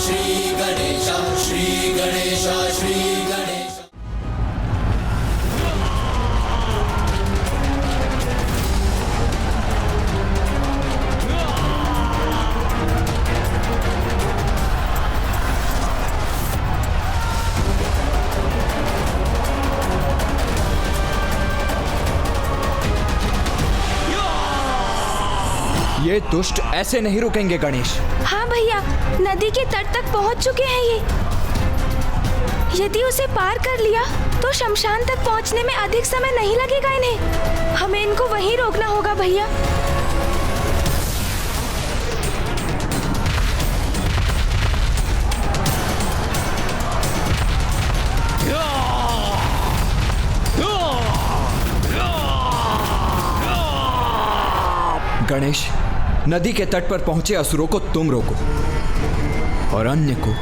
श्री गणेश, श्री गणेश, श्री गणेश। ये दुष्ट ऐसे नहीं रुकेंगे गणेश। हाँ भैया, नदी के तट तक पहुंच चुके हैं ये। यदि उसे पार कर लिया तो शमशान तक पहुंचने में अधिक समय नहीं लगेगा इन्हें। हमें इनको वहीं रोकना होगा भैया। गणेश, नदी के तट पर पहुंचे असुरों को तुम रोको और अन्य को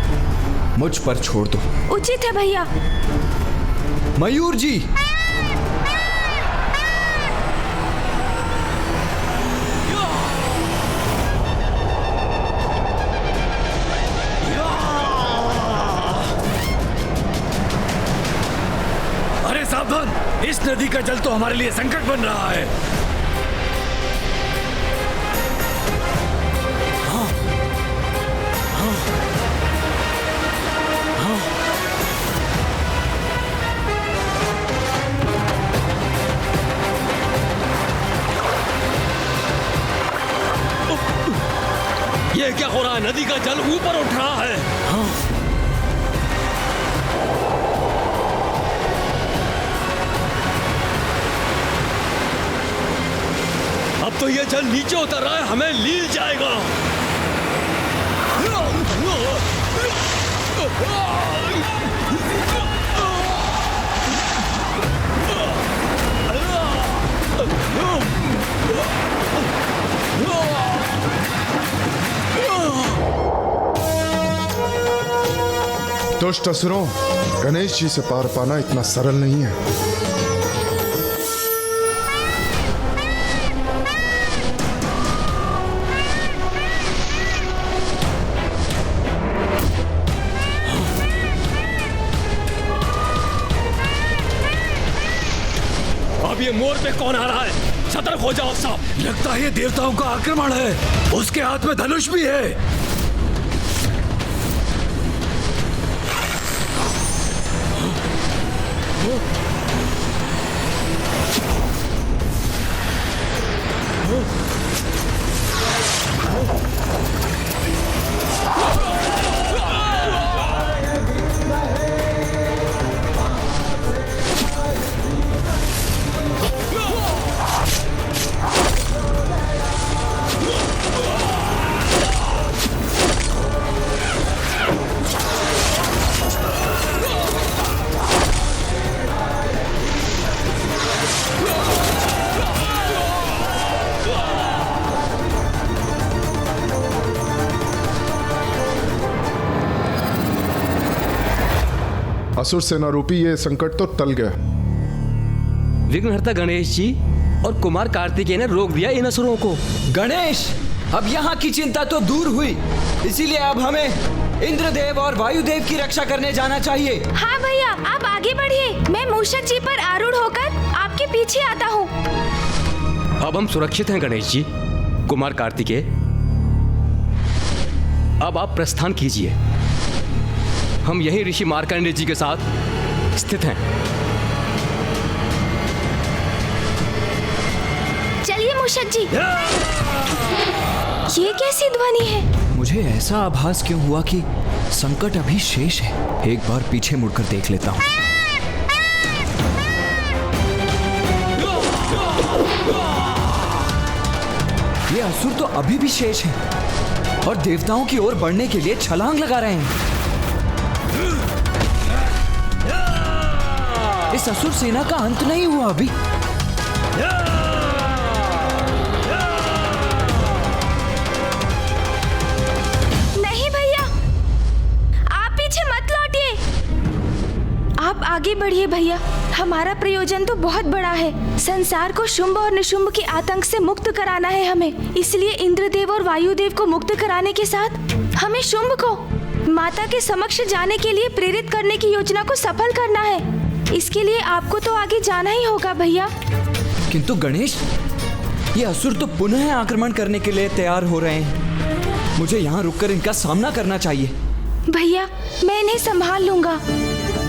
मुझ पर छोड़ दो। उचित है भैया। मयूर जी, अरे सावधान, इस नदी का जल तो हमारे लिए संकट बन रहा है। ये क्या हो रहा है? नदी का जल ऊपर उठ रहा है। अब तो ये जल नीचे उतर रहा है, हमें लील जाएगा। दुष्ट असुरों, गणेश जी से पार पाना इतना सरल नहीं है। अब ये मोर पे कौन आ रहा है? सतर्क हो जाओ सब। लगता है ये देवताओं का आक्रमण है। उसके हाथ में धनुष भी है। असुर सेना रूपी ये संकट तो टल गया। विघ्नहर्ता गणेश जी और कुमार कार्तिकेय ने रोक दिया इन असुरों को। गणेश, अब यहाँ की चिंता तो दूर हुई, इसीलिए अब हमें इंद्रदेव और वायुदेव की रक्षा करने जाना चाहिए। हाँ भैया, आप आगे बढ़िए। मैं मूषक जी पर आरूढ़ होकर आपके पीछे आता हूँ। अब हम सुरक्षित हैं गणेश जी। कुमार कार्तिकेय, अब आप प्रस्थान कीजिए। हम यही ऋषि मार्कंडेय जी के साथ स्थित हैं। चलिए मूषक जी। ये कैसी ध्वनि है? मुझे ऐसा आभास क्यों हुआ कि संकट अभी शेष है। एक बार पीछे मुड़कर देख लेता हूँ। ये असुर तो अभी भी शेष हैं और देवताओं की ओर बढ़ने के लिए छलांग लगा रहे हैं। इस असुर सेना का अंत नहीं हुआ अभी। नहीं भैया, आप पीछे मत लौटिए। आप आगे बढ़िए भैया। हमारा प्रयोजन तो बहुत बड़ा है। संसार को शुंभ और निशुंभ के आतंक से मुक्त कराना है हमें। इसलिए इंद्रदेव और वायुदेव को मुक्त कराने के साथ हमें शुंभ को माता के समक्ष जाने के लिए प्रेरित करने की योजना को सफल करना है। इसके लिए आपको तो आगे जाना ही होगा भैया। किंतु गणेश, ये असुर तो पुनः आक्रमण करने के लिए तैयार हो रहे हैं। मुझे यहाँ रुककर इनका सामना करना चाहिए। भैया, मैं इन्हें संभाल लूंगा।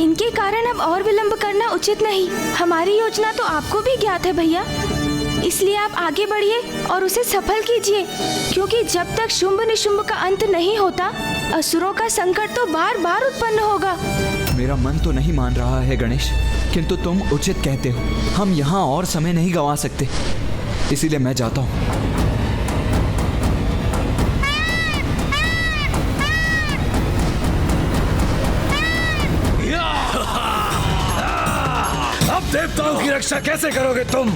इनके कारण अब और विलंब करना उचित नहीं। हमारी योजना तो आपको भी ज्ञात है भैया, इसलिए आप आगे बढ़िए और उसे सफल कीजिए, क्योंकि जब तक शुंभ निशुंभ का अंत नहीं होता, असुरों का संकट तो बार बार उत्पन्न होगा। मेरा मन तो नहीं मान रहा है गणेश, किंतु तुम उचित कहते हो। हम यहाँ और समय नहीं गंवा सकते, इसीलिए मैं जाता हूँ। अब देवताओं की रक्षा कैसे करोगे तुम?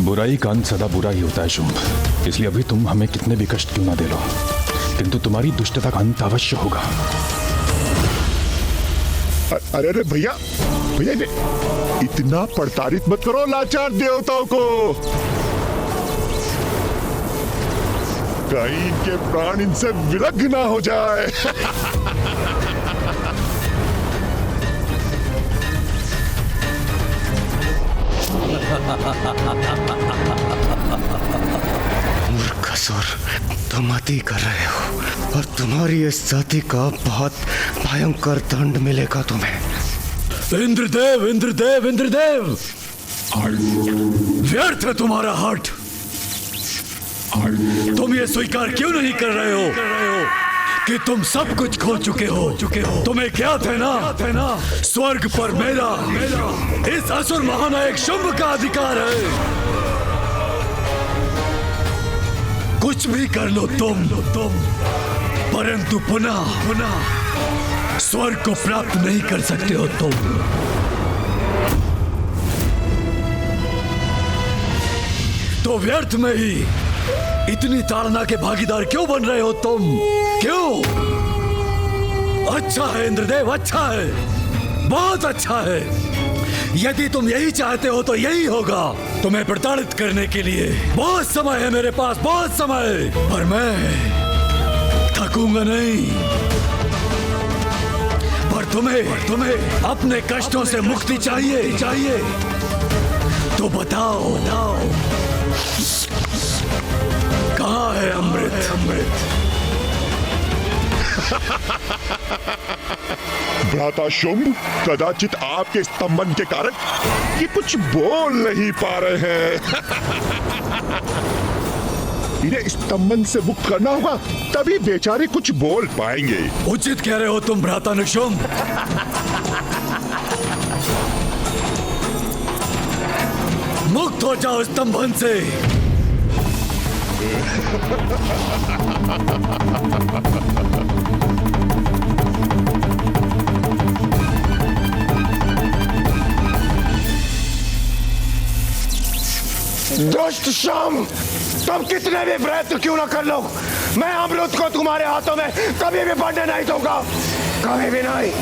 बुराई का अंत सदा बुरा ही होता है शुंभ, इसलिए अभी तुम हमें कितने भी कष्ट क्यों ना दे लो, किंतु तुम्हारी दुष्टता का अंत अवश्य होगा। अरे अरे भैया भैया, इतना प्रताड़ित मत करो लाचार देवताओं को। कहीं इनके प्राण इनसे विलग ना हो जाए। मूर्ख असुर, तुम अति कर रहे हो और तुम्हारी इस जाति का बहुत भयंकर दंड मिलेगा तुम्हें। इंद्रदेव, इंद्रदेव, इंद्रदेव, व्यर्थ है तुम्हारा हठ। तुम ये स्वीकार क्यों नहीं कर रहे हो कि तुम सब कुछ खो चुके हो? तुम्हें ज्ञात है ना, स्वर्ग पर मेरा इस असुर महानायक शुंभ का अधिकार है। कुछ भी कर लो तुम, परंतु पुनः स्वर्ग को प्राप्त नहीं कर सकते हो तुम। तो व्यर्थ में ही इतनी ताड़ना के भागीदार क्यों बन रहे हो तुम? क्यों? अच्छा है इंद्रदेव, अच्छा है, बहुत अच्छा है। यदि तुम यही चाहते हो तो यही होगा। तुम्हें प्रताड़ित करने के लिए बहुत समय है मेरे पास, बहुत समय, पर मैं थकूंगा नहीं। पर तुम्हें अपने कष्टों से मुक्ति चाहिए तो बताओ कहाँ है अमृत? भ्राता शुंभ, कदाचित आपके स्तंभन के कारण ये कुछ बोल नहीं पा रहे हैं। इन्हें स्तंभन से मुक्त करना होगा, तभी बेचारे कुछ बोल पाएंगे। उचित कह रहे हो तुम भ्राता निशुंभ। मुक्त हो जाओ स्तंभन से। दुष्ट शुंभ, तुम कितने भी प्रयत्न क्यों ना कर लो, मैं अमृत को तुम्हारे हाथों में कभी भी बढ़ने नहीं दूंगा, कभी भी नहीं।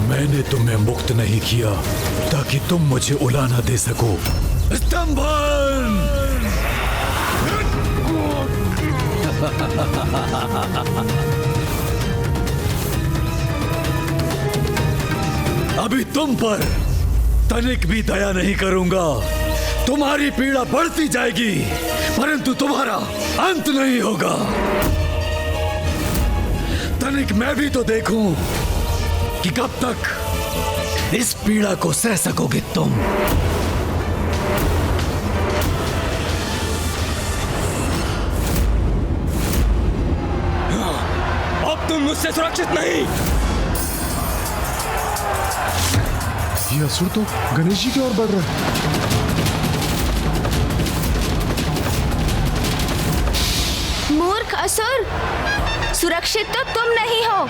मैंने तुम्हें मुक्त नहीं किया ताकि तुम मुझे उला ना दे सको। स्तंभन! अभी तुम पर तनिक भी दया नहीं करूंगा। तुम्हारी पीड़ा बढ़ती जाएगी, परंतु तुम्हारा अंत नहीं होगा। तनिक मैं भी तो देखूं कि कब तक इस पीड़ा को सह सकोगे तुम। अब तुम मुझसे सुरक्षित नहीं। ये असुर तो गणेश जी की ओर बढ़ रहा है। मूर्ख असुर, सुरक्षित तो तुम नहीं हो।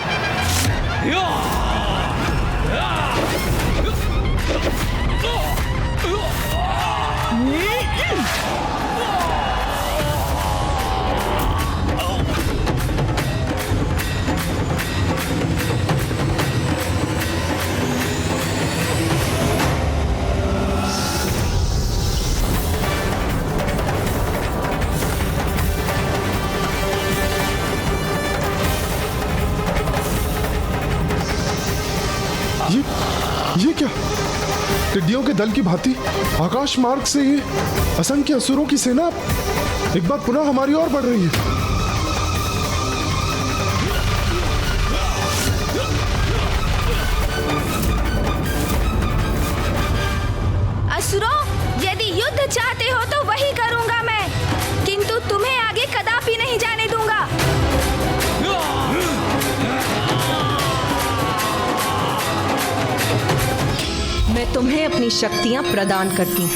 ये क्या? टिड्डियों के दल की भांति आकाश मार्ग से ये असंख्य असुरों की सेना एक बार पुनः हमारी ओर बढ़ रही है। असुरों, यदि युद्ध चाहते हो तो वही करूंगा मैं, किंतु तुम्हें आगे कदापि नहीं जाने दूंगा। मैं तुम्हें अपनी शक्तियां प्रदान करती हूँ।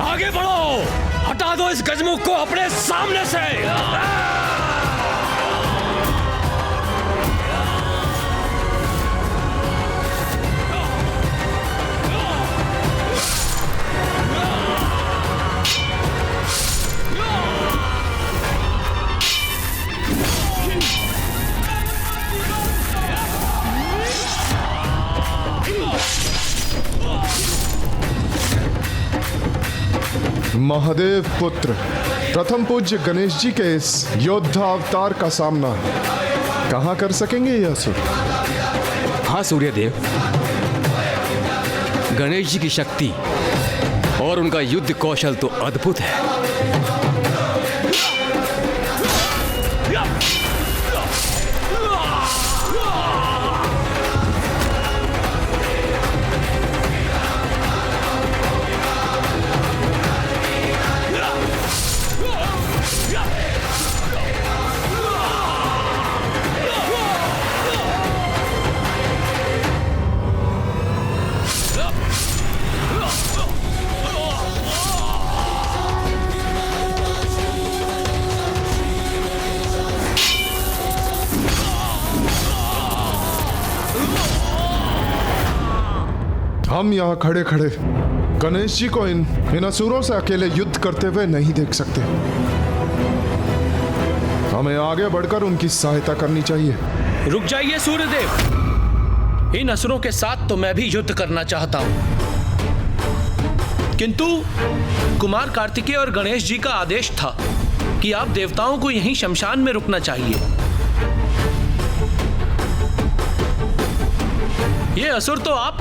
आगे बढ़ो, हटा दो इस गजमुख को अपने सामने से। महादेव पुत्र प्रथम पूज्य गणेश जी के इस योद्धा अवतार का सामना कहाँ कर सकेंगे ये असुर? हाँ सूर्यदेव, गणेश जी की शक्ति और उनका युद्ध कौशल तो अद्भुत है। हम यहाँ खड़े खड़े गणेश जी को इन असुरों से अकेले युद्ध करते हुए नहीं देख सकते। हमें आगे बढ़कर उनकी सहायता करनी चाहिए। रुक जाइए सूर्यदेव, इन असुरों के साथ तो मैं भी युद्ध करना चाहता हूं, किंतु कुमार कार्तिकेय और गणेश जी का आदेश था कि आप देवताओं को यहीं शमशान में रुकना चाहिए। ये असुर तो आप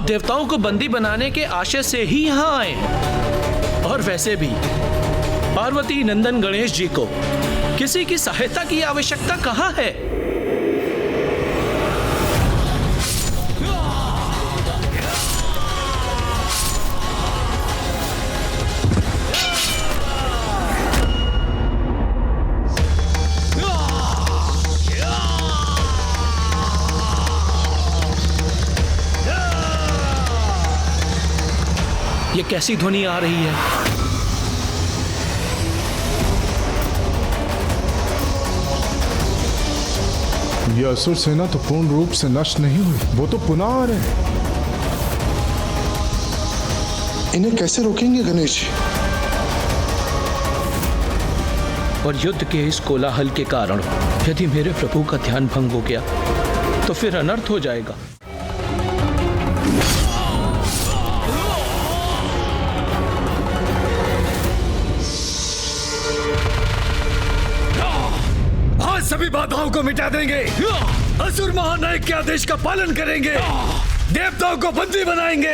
देवताओं को बंदी बनाने के आशय से ही यहां आए, और वैसे भी पार्वती नंदन गणेश जी को किसी की सहायता की आवश्यकता कहां है? ये कैसी ध्वनि आ रही है? यह असुर सेना तो पूर्ण रूप से नष्ट नहीं हुई, वो तो पुनः आ रहे हैं। इन्हें कैसे रोकेंगे गणेश जी? और युद्ध के इस कोलाहल के कारण यदि मेरे प्रभु का ध्यान भंग हो गया तो फिर अनर्थ हो जाएगा। सभी बाधाओं को मिटा देंगे, असुर महानायक के आदेश का पालन करेंगे, देवताओं को बंदी बनाएंगे।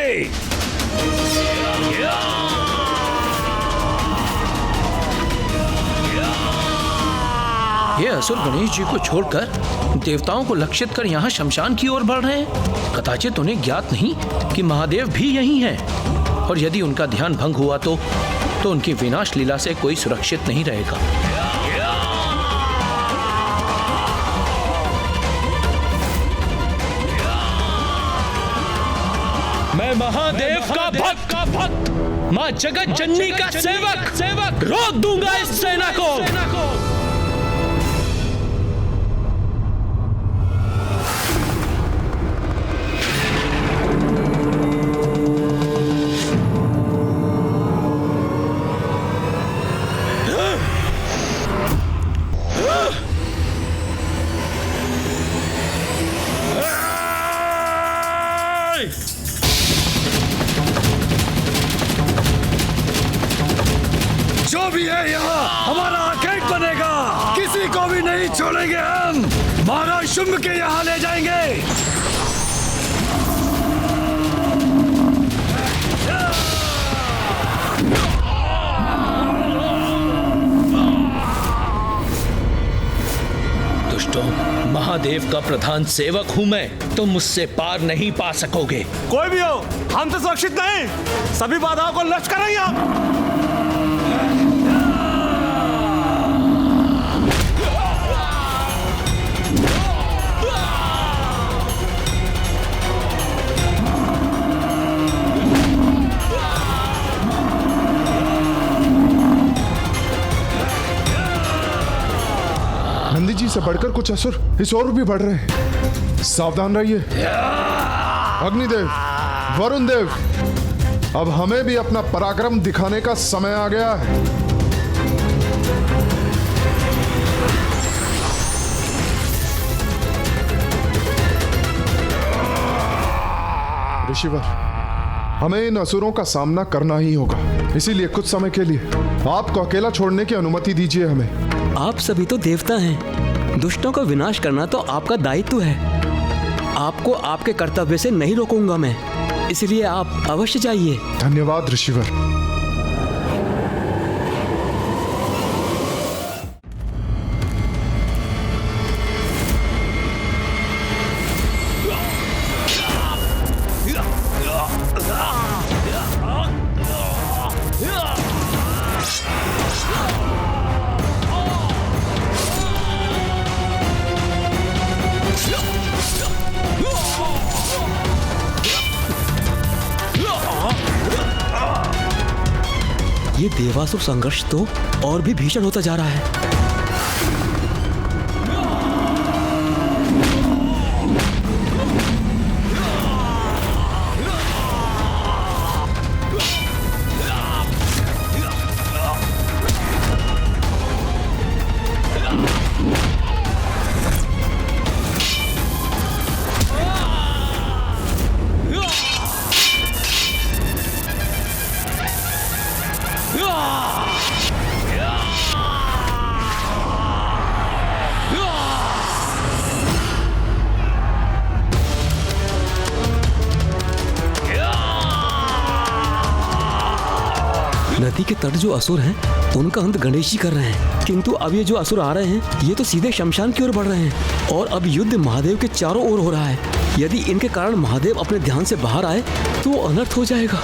ये असुर गणेश जी को छोड़कर देवताओं को लक्षित कर यहाँ शमशान की ओर बढ़ रहे हैं। कदाचित उन्हें ज्ञात नहीं कि महादेव भी यही हैं, और यदि उनका ध्यान भंग हुआ तो उनकी विनाश लीला से कोई सुरक्षित नहीं रहेगा। मैं महादेव का भक्त, मां जगत जननी का सेवक रोक दूंगा इस सेना को। जो भी है यहाँ हमारा आर्केड बनेगा। किसी को भी नहीं छोड़ेंगे हम। महाराज शुंभ के यहाँ ले जाएंगे। दुष्टों, महादेव का प्रधान सेवक हूं मैं, तुम मुझसे पार नहीं पा सकोगे। कोई भी हो, हम तो सुरक्षित नहीं। सभी बाधाओं को नष्ट करेंगे आप। नंदी जी से बढ़कर कुछ असुर इस ओर भी बढ़ रहे हैं। सावधान रहिए। अग्निदेव, वरुण देव, अब हमें भी अपना पराक्रम दिखाने का समय आ गया है। ऋषिवर, हमें इन असुरों का सामना करना ही होगा। इसीलिए कुछ समय के लिए आपको अकेला छोड़ने की अनुमति दीजिए हमें। आप सभी तो देवता हैं। दुष्टों का विनाश करना तो आपका दायित्व है। आपको आपके कर्तव्य से नहीं रोकूंगा मैं, इसलिए आप अवश्य जाइए। धन्यवाद ऋषिवर। ये देवासुर संघर्ष तो और भी भीषण होता जा रहा है। नदी के तट जो असुर हैं, उनका अंत गणेश जी कर रहे हैं, किंतु अब ये जो असुर आ रहे हैं, ये तो सीधे शमशान की ओर बढ़ रहे हैं और अब युद्ध महादेव के चारों ओर हो रहा है। यदि इनके कारण महादेव अपने ध्यान से बाहर आए तो वो अनर्थ हो जाएगा।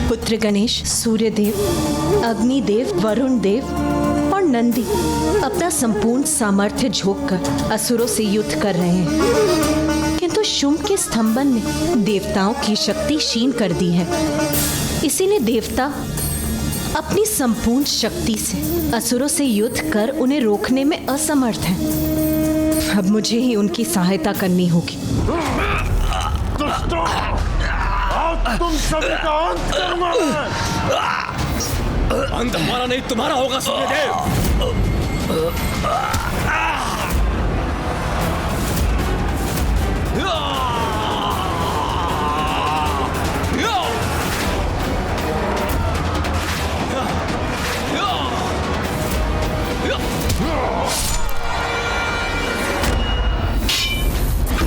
पुत्र गणेश, सूर्यदेव, अग्निदेव, वरुण देव और नंदी अपना संपूर्ण सामर्थ्य झोंककर असुरों से युद्ध कर रहे हैं, किंतु शुंभ के स्तंभन ने देवताओं की शक्ति क्षीण कर दी है। इसीलिए देवता अपनी संपूर्ण शक्ति से असुरों से युद्ध कर उन्हें रोकने में असमर्थ हैं। अब मुझे ही उनकी सहायता करनी होगी। तुम सभी का अंत करूंगा मैं। अंत हमारा नहीं तुम्हारा होगा सूर्यदेव।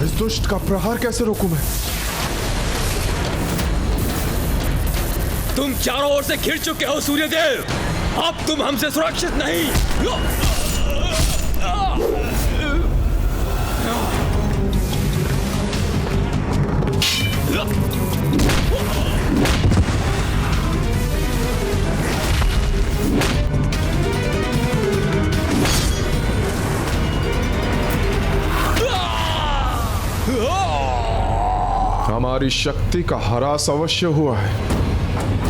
इस दुष्ट का प्रहार कैसे रोकूं मैं? तुम चारों ओर से घिर चुके हो सूर्यदेव, अब तुम हमसे सुरक्षित नहीं। हमारी शक्ति का ह्रास अवश्य हुआ है,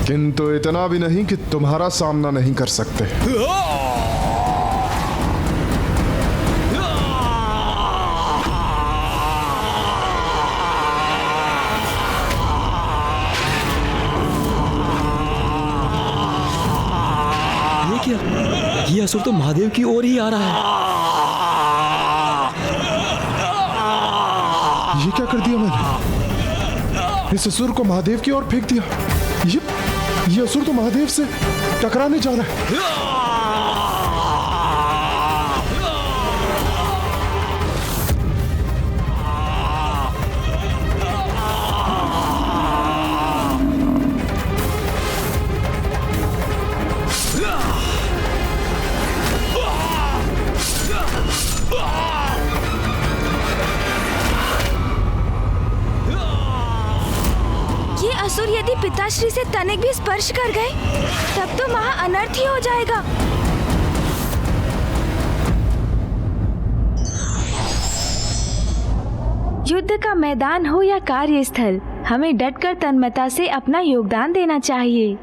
किंतु इतना भी नहीं कि तुम्हारा सामना नहीं कर सकते। ये क्या? ये असुर तो महादेव की ओर ही आ रहा है। ये क्या कर दिया मैंने? इस असुर को महादेव की ओर फेंक दिया। ये असुर तो महादेव से टकराने जा रहा है। असुर यदि पिताश्री से तनिक भी स्पर्श कर गए तब तो महा अनर्थ ही हो जाएगा। युद्ध का मैदान हो या कार्यस्थल, हमें डटकर तन्मयता से अपना योगदान देना चाहिए।